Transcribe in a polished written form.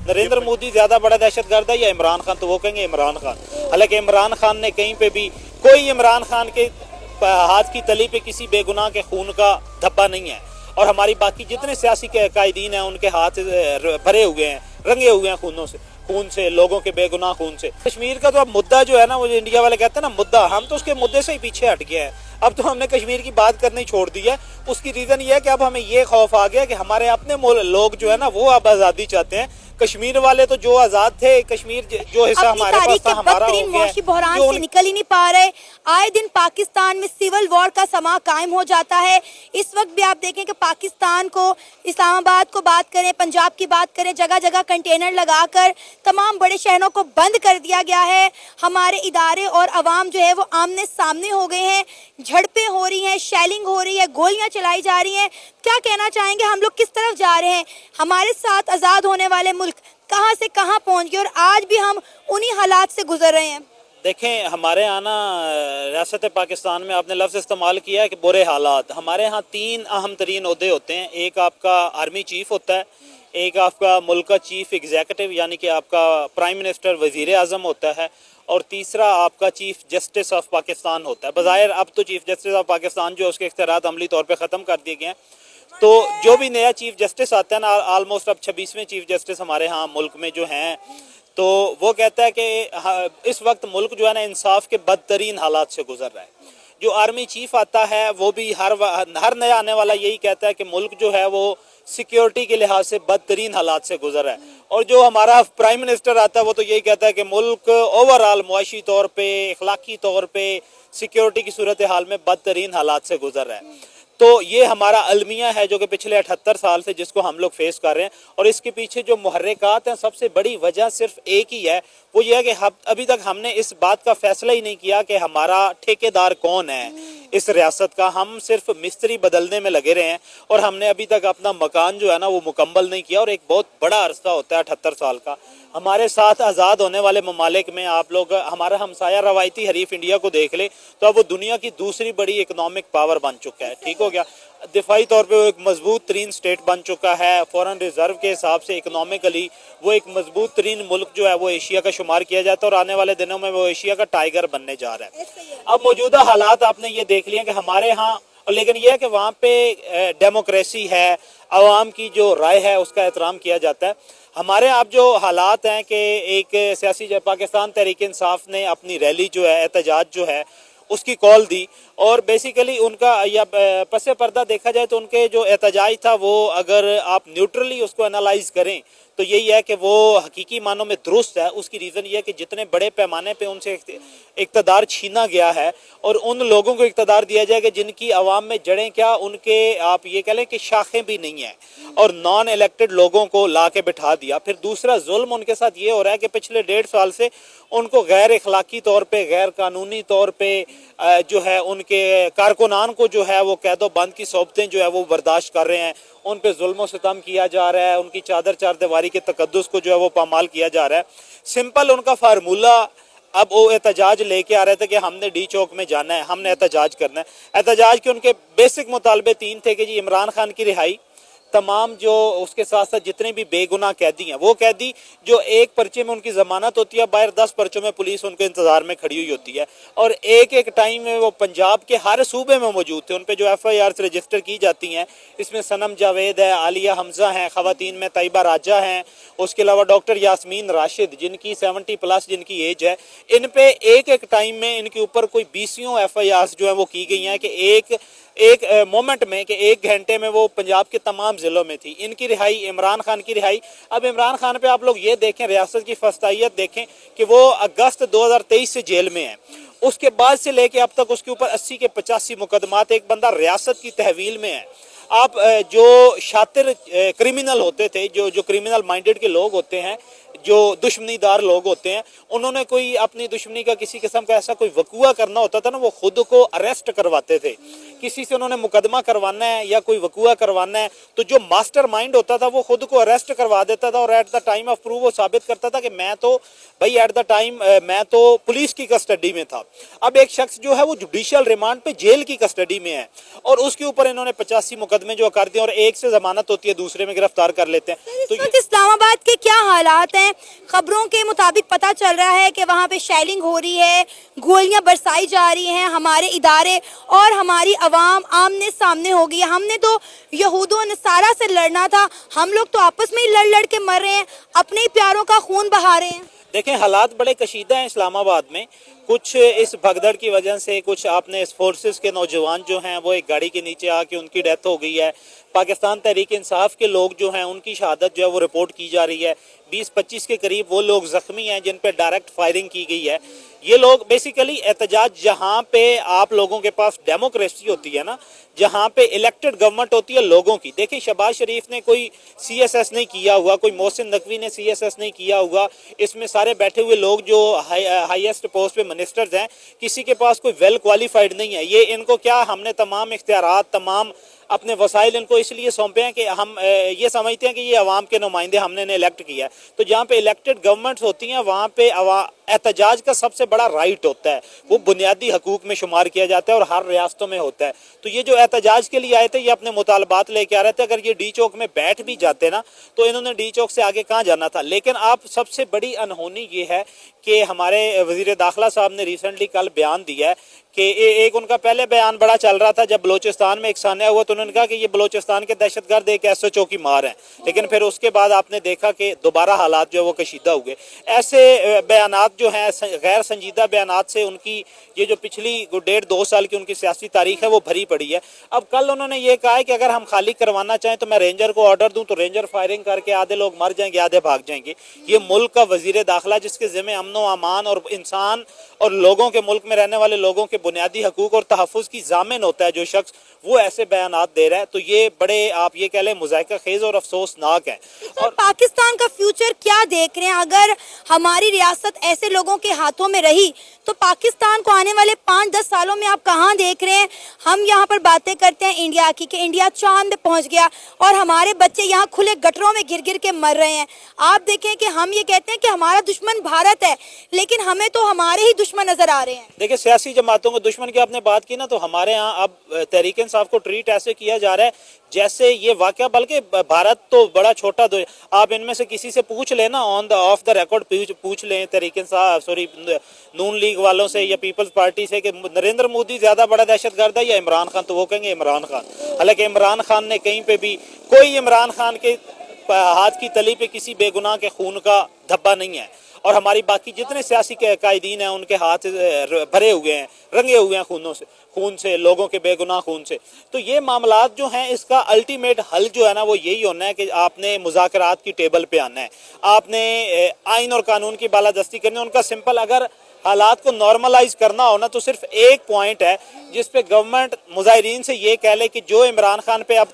नरेंद्र मोदी ज्यादा बड़ा दहशतगर्द है या इमरान खान? तो वो कहेंगे इमरान खान। हालांकि इमरान खान ने कहीं पे भी कोई इमरान खान के हाथ की तली पे किसी बेगुनाह के खून का धब्बा नहीं है, और हमारी बाकी जितने सियासी कायदीन हैं उनके हाथ भरे हुए हैं, रंगे हुए हैं खून से, लोगों के बेगुनाह खून से। कश्मीर का तो अब मुद्दा जो है ना, वो जो इंडिया वाले कहते हैं ना मुद्दा, हम तो उसके मुद्दे से ही पीछे हट गए हैं। अब तो हमने कश्मीर की बात करनी छोड़ दी है। उसकी रीजन ये है कि अब हमें ये खौफ आ गया कि हमारे अपने लोग जो है ना वो अब आजादी चाहते हैं। कश्मीर वाले तो जो आजाद थे, कश्मीर जो हिस्सा हमारे पास था हमारा हो गया, बहरान से निकल ही नहीं पा रहे। आए दिन पाकिस्तान में सिविल वॉर का समा कायम हो जाता है। इस वक्त भी आप देखें कि पाकिस्तान को, इस्लामाबाद को बात करें, पंजाब की बात करें, जगह जगह कंटेनर लगाकर तमाम बड़े शहरों को बंद कर दिया गया है। हमारे इदारे और अवाम जो है वो आमने सामने हो गए हैं, झड़पें हो रही हैं, शेलिंग हो रही है, गोलियां चलाई जा रही हैं। क्या कहना चाहेंगे, हम लोग किस तरफ जा रहे हैं? हमारे साथ आज़ाद होने वाले मुल्क कहां से कहां पहुंच गए और आज भी हम उन्हीं हालात से गुजर रहे हैं। देखें, हमारे यहाँ ना रियासत पाकिस्तान में आपने लफ्ज़ इस्तेमाल किया है कि बुरे हालात। हमारे यहाँ 3 अहम तरीन ओहदे होते हैं। एक आपका आर्मी चीफ होता है, एक आपका मुल्क का चीफ एग्जीक्यूटिव यानी कि आपका प्राइम मिनिस्टर वज़ीर आज़म होता है, और तीसरा आपका चीफ जस्टिस ऑफ पाकिस्तान होता है। बज़ाहिर अब तो चीफ जस्टिस ऑफ पाकिस्तान जो उसके इख्तियारात अमली तौर पे ख़त्म कर दिए गए हैं। तो जो भी नया चीफ जस्टिस आता है ना, ऑलमोस्ट अब 26वें चीफ जस्टिस हमारे यहाँ मुल्क में जो हैं, तो वो कहता है कि इस वक्त मुल्क जो है ना इंसाफ के बदतरीन हालात से गुजर रहा है। जो आर्मी चीफ आता है वो भी हर नया आने वाला यही कहता है कि मुल्क जो है वो सिक्योरिटी के लिहाज से बदतरीन हालात से गुजर रहा है। और जो हमारा प्राइम मिनिस्टर आता है वो तो यही कहता है कि मुल्क ओवरऑल मुआशी तौर पे, इखलाकी तौर पे, सिक्योरिटी की सूरत हाल में बदतरीन हालात से गुजर रहा है। तो ये हमारा अलमिया है जो कि पिछले 78 साल से जिसको हम लोग फेस कर रहे हैं। और इसके पीछे जो मुहर्रिकात हैं, सबसे बड़ी वजह सिर्फ एक ही है, वो ये है कि अभी तक हमने इस बात का फैसला ही नहीं किया कि हमारा ठेकेदार कौन है इस रियासत का। हम सिर्फ मिस्त्री बदलने में लगे रहे हैं और हमने अभी तक अपना मकान जो है ना वो मुकम्मल नहीं किया। और एक बहुत बड़ा अरसा होता है 78 साल का। हमारे साथ आज़ाद होने वाले ममालिक में आप लोग हमारा हमसाया रवायती हरीफ इंडिया को देख ले तो अब वो दुनिया की दूसरी बड़ी इकोनॉमिक पावर बन चुका है। ठीक हो गया, दिफाई तौर पे वो एक मजबूत तरीन स्टेट बन चुका है। फॉरेन रिजर्व के हिसाब से इकोनॉमिकली वो एक मजबूत तरीन मुल्क जो है वो एशिया का शुमार किया जाता है और आने वाले दिनों में वो एशिया का टाइगर बनने जा रहा है। अब मौजूदा हालात आपने ये देख लिया कि हमारे यहाँ, लेकिन यह है कि वहाँ पे डेमोक्रेसी है, आवाम की जो राय है उसका एहतराम किया जाता है। हमारे आप जो हालात हैं कि एक सियासी पाकिस्तान तहरीक इंसाफ ने अपनी रैली जो है, एहतजाज जो है उसकी कॉल दी और बेसिकली उनका या पसे पर्दा देखा जाए तो उनके जो एहतजाज था वो अगर आप न्यूट्रली उसको एनालाइज करें तो यही है कि वो हकीकी मानों में दुरुस्त है। उसकी रीज़न ये है कि जितने बड़े पैमाने पे उनसे इक़्तिदार छीना गया है और उन लोगों को इक़्तिदार दिया जाए कि जिनकी आवाम में जड़ें क्या, उनके आप ये कह लें कि शाखें भी नहीं हैं, और नॉन इलेक्टेड लोगों को ला के बिठा दिया। फिर दूसरा जुल्म उनके साथ ये हो रहा है कि पिछले 1.5 साल से उनको गैर इखलाकी तौर पे, गैर कानूनी तौर पे जो है उनके कारकुनान को जो है वो कैदो बंद की सोबतें जो है वो बर्दाश्त कर रहे हैं। उन पे जुल्म सितम किया जा रहा है, उनकी चादर चार दीवारी के तकद्दुस को जो है वो पामाल किया जा रहा है। सिंपल उनका फार्मूला, अब वो एहतजाज लेके आ रहे थे कि हमने डी चौक में जाना है, हमने एहतजाज करना है। एहतजाज के उनके बेसिक मुतालबे 3 थे कि जी इमरान खान की रिहाई, तमाम जो उसके साथ साथ जितने भी बेगुनाह कैदी हैं, वो कैदी जो एक पर्चे में उनकी जमानत होती है, बाहर 10 पर्चों में पुलिस उनके इंतजार में खड़ी हुई होती है और एक एक टाइम में वो पंजाब के हर सूबे में मौजूद थे। उन पे जो FIR रजिस्टर की जाती हैं, इसमें सनम जावेद है, आलिया हमजा हैं, ख़वातीन में तैयबा राजा हैं, उसके अलावा डॉक्टर यास्मीन राशिद जिनकी 70+ जिनकी एज है। इन पे एक एक टाइम में इनके ऊपर कोई 20 FIR जो है वो की गई हैं कि एक मोमेंट में कि 1 घंटे में वो पंजाब के तमाम ज़िलों में थी। इनकी रिहाई, इमरान खान की रिहाई। अब इमरान खान पे आप लोग ये देखें, रियासत की फस्तायत देखें कि वो अगस्त 2023 से जेल में है। اس کے بعد سے لے کے اب تک اس کے اوپر 80 کے 85 مقدمات. ایک بندہ ریاست کی تحویل میں ہے. آپ جو شاطر کرمنل ہوتے تھے, جو کرمنل مائنڈڈ کے لوگ ہوتے ہیں, جو دشمنی دار لوگ ہوتے ہیں, انہوں نے کوئی اپنی دشمنی کا کسی قسم کا ایسا کوئی وقوع کرنا ہوتا تھا نا, وہ خود کو اریسٹ کرواتے تھے. کسی سے انہوں نے مقدمہ کروانا ہے یا کوئی وقوع کروانا ہے تو جو ماسٹر مائنڈ ہوتا تھا وہ خود کو اریسٹ کروا دیتا تھا, اور at the time of proof وہ ثابت کرتا تھا کہ میں تو بھائی ایٹ دا ٹائم میں تو پولیس کی کسٹڈی میں تھا. اب ایک شخص جو ہے وہ جوڈیشل ریمانڈ پہ جیل کی کسٹڈی میں ہے, اور اس کے اوپر انہوں نے 85 مقدمے جو کر دیے, اور ایک سے ضمانت ہوتی ہے دوسرے میں گرفتار کر لیتے ہیں. تو اسلام آباد کے کیا حالات ہیں؟ خبروں کے مطابق پتہ چل رہا ہے کہ وہاں پہ شیلنگ ہو رہی ہے, گولیاں برسائی جا رہی ہیں, ہمارے ادارے اور ہماری عوام آمنے سامنے ہو گئی ہے. ہم نے تو یہود و نصارہ سے لڑنا تھا, ہم لوگ تو آپس میں ہی لڑ لڑ کے مر رہے ہیں, اپنے ہی پیاروں کا خون بہا رہے ہیں. دیکھیں حالات بڑے کشیدہ ہیں اسلام آباد میں. کچھ اس بھگدڑ کی وجہ سے کچھ آپ نے اس فورسز کے نوجوان جو ہیں وہ ایک گاڑی کے نیچے آ کے ان کی ڈیتھ ہو گئی ہے. پاکستان تحریک انصاف کے لوگ جو ہیں ان کی شہادت جو ہے وہ رپورٹ کی جا رہی ہے. 20-25 کے قریب وہ لوگ زخمی ہیں جن پہ ڈائریکٹ فائرنگ کی گئی ہے. یہ لوگ بیسیکلی احتجاج, جہاں پہ آپ لوگوں کے پاس ڈیموکریسی ہوتی ہے نا, جہاں پہ الیکٹڈ گورنمنٹ ہوتی ہے لوگوں کی. دیکھیں شہباز شریف نے کوئی سی ایس ایس نہیں کیا ہوا, کوئی محسن نقوی نے سی ایس ایس نہیں کیا ہوا, اس میں سارے بیٹھے ہوئے لوگ جو ہائیسٹ پوسٹ پہ منسٹرز ہیں کسی کے پاس کوئی ویل کوالیفائڈ نہیں ہے. یہ ان کو کیا, ہم نے تمام اختیارات, تمام اپنے وسائل ان کو اس لیے سونپے ہیں کہ ہم یہ سمجھتے ہیں کہ یہ عوام کے نمائندے ہم نے الیکٹ کیا ہے. تو جہاں پہ الیکٹڈ گورنمنٹس ہوتی ہیں وہاں پہ احتجاج کا سب سے بڑا رائٹ ہوتا ہے, وہ بنیادی حقوق میں شمار کیا جاتا ہے اور ہر ریاستوں میں ہوتا ہے. تو یہ جو احتجاج کے لیے آئے تھے یہ اپنے مطالبات لے کے آ رہے تھے. اگر یہ ڈی چوک میں بیٹھ بھی جاتے نا تو انہوں نے ڈی چوک سے آگے کہاں جانا تھا. لیکن آپ سب سے بڑی انہونی یہ ہے کہ ہمارے وزیر داخلہ صاحب نے ریسنٹلی کل بیان دیا ہے کہ ایک ان کا پہلے بیان بڑا چل رہا تھا جب بلوچستان میں ایک سانحہ ہوا تو انہوں نے کہا کہ یہ بلوچستان کے دہشت گرد ایک ایس ایچ او کی مار ہیں, لیکن پھر اس کے بعد آپ نے دیکھا کہ دوبارہ حالات جو ہے وہ کشیدہ ہوئے. ایسے بیانات جو ہیں غیر سنجیدہ بیانات سے ان کی یہ جو پچھلی 1.5-2 سال کی ان کی سیاسی تاریخ ہے وہ بھری پڑی ہے. اب کل انہوں نے یہ کہا ہے کہ اگر ہم خالی کروانا چاہیں تو میں رینجر کو آرڈر دوں تو رینجر فائرنگ کر کے آدھے لوگ مر جائیں گے آدھے بھاگ جائیں گے. یہ ملک کا وزیر داخلہ جس کے ذمہ امن و امان اور انسان اور لوگوں کے, ملک میں رہنے والے لوگوں کے بنیادی حقوق اور تحفظ کی ضامن ہوتا ہے, جو شخص وہ ایسے بیانات دے رہا ہے تو یہ بڑے آپ یہ کہہ لیں مضحکہ خیز اور افسوسناک ہے. اور پاکستان کا فیوچر کیا دیکھ رہے ہیں؟ اگر ہماری ریاست ایسے لوگوں کے ہاتھوں میں رہی تو پاکستان کو آنے والے 5-10 سالوں میں آپ کہاں دیکھ رہے ہیں؟ ہم یہاں پر باتیں کرتے ہیں انڈیا کی کہ انڈیا چاند پہ پہنچ گیا اور ہمارے بچے یہاں کھلے گٹروں میں گر گر کے مر رہے ہیں. آپ دیکھیں کہ ہم یہ کہتے ہیں کہ ہمارا دشمن بھارت ہے, لیکن ہمیں تو ہمارے ہی دشمن نظر آ رہے ہیں. دیکھیں سیاسی جماعتوں کو دشمن کی آپ نے بات کی نا, تو ہمارے ہاں اب تحریک انصاف کو ٹریٹ ایسے کیا جا رہا ہے جیسے یہ واقعہ, بلکہ بھارت تو بڑا چھوٹا آپ ان میں سے کسی سے پوچھ لیں نا, آف دا ریکارڈ پوچھ لیں تحریک انصاف نون لیگ والوں سے یا پیپلز پارٹی سے کہ نریندر مودی زیادہ بڑا دہشت گرد ہے یا عمران خان, تو وہ کہیں گے عمران خان. حالانکہ عمران خان نے کہیں پہ بھی کوئی عمران خان کے ہاتھ کی تلی پہ کسی بے گناہ کے خون کا دھبا نہیں ہے, اور ہماری باقی جتنے سیاسی قائدین ہیں ان کے ہاتھ بھرے ہوئے ہیں, رنگے ہوئے ہیں خون سے, لوگوں کے بے گناہ خون سے. تو یہ معاملات جو ہیں اس کا الٹیمیٹ حل جو ہے نا وہ یہی ہونا ہے کہ آپ نے مذاکرات کی ٹیبل پہ آنا ہے, آپ نے آئین اور قانون کی بالادستی کرنی ہے. ان کا سمپل اگر حالات کو نارملائز کرنا ہو نا تو صرف ایک پوائنٹ ہے جس پہ گورنمنٹ مظاہرین سے یہ کہہ لے کہ جو عمران خان پہ اب